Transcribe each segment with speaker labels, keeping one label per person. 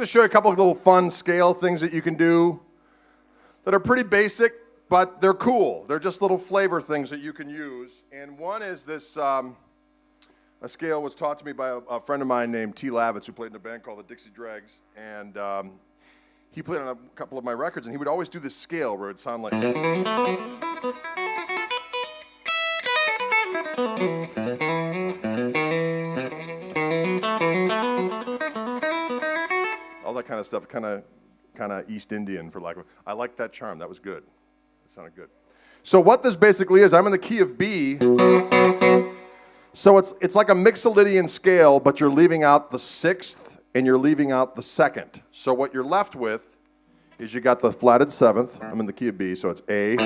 Speaker 1: show you a couple of little fun scale things that you can do that are pretty basic, but they're cool. They're just little flavor things that you can use. And one is this, a scale was taught to me by a friend of mine named T. Lavitz, who played in a band called the Dixie Dregs. And he played on a couple of my records, and he would always do this scale where it would sound like... all that kind of stuff, kind of East Indian, for lack of... I like that charm. That was good. It sounded good. So what this basically is, I'm in the key of B. So it's like a Mixolydian scale, but you're leaving out the sixth and you're leaving out the second. So what you're left with is you got the flatted seventh. I'm in the key of B, so it's A.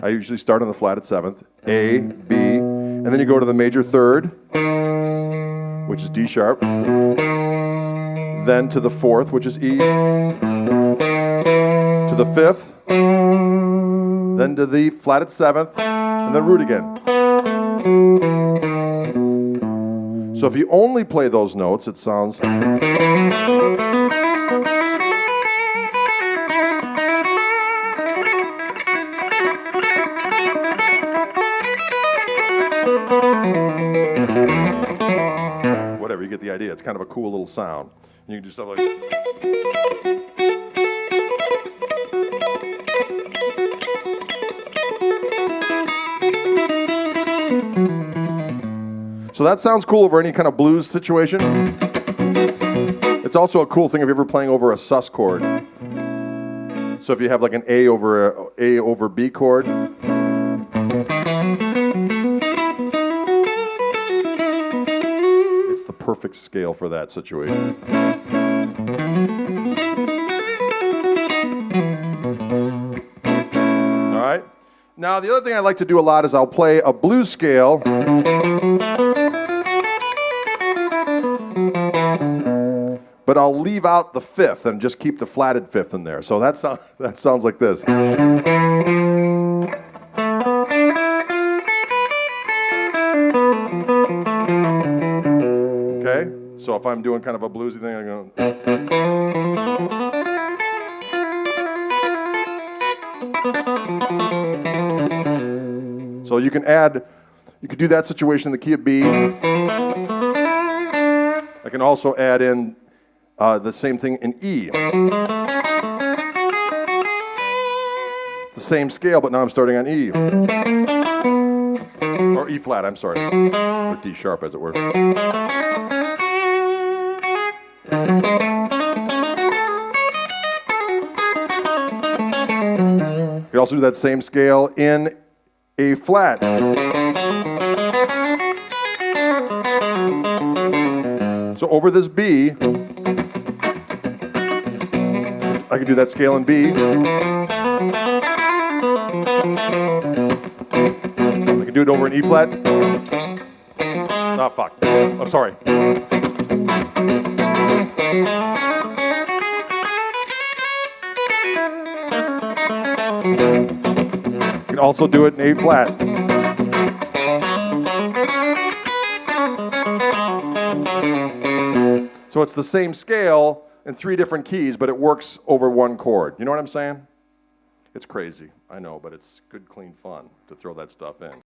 Speaker 1: I usually start on the flatted seventh. A, B, and then you go to the major third, which is D sharp. Then to the fourth, which is E. To the fifth. Then to the flatted seventh, and then root again. So if you only play those notes, it sounds... whatever, you get the idea. It's kind of a cool little sound. You can do stuff like... So that sounds cool over any kind of blues situation. It's also a cool thing if you're ever playing over a sus chord. So if you have like an A over B chord. It's the perfect scale for that situation. All right. Now the other thing I like to do a lot is I'll play a blues scale. But I'll leave out the fifth and just keep the flatted fifth in there. So that sounds like this. Okay? So if I'm doing kind of a bluesy thing, I go... So you can do that situation in the key of B. I can also add in the same thing in E. It's the same scale, but now I'm starting on E. Or E flat, I'm sorry. Or D sharp, as it were. You can also do that same scale in A flat. So over this B, I can do that scale in B. I can do it over an E flat. Ah, fuck. I'm sorry. You can also do it in A flat. So it's the same scale in 3 different keys, but it works over one chord. You know what I'm saying? It's crazy, I know, but it's good, clean fun to throw that stuff in.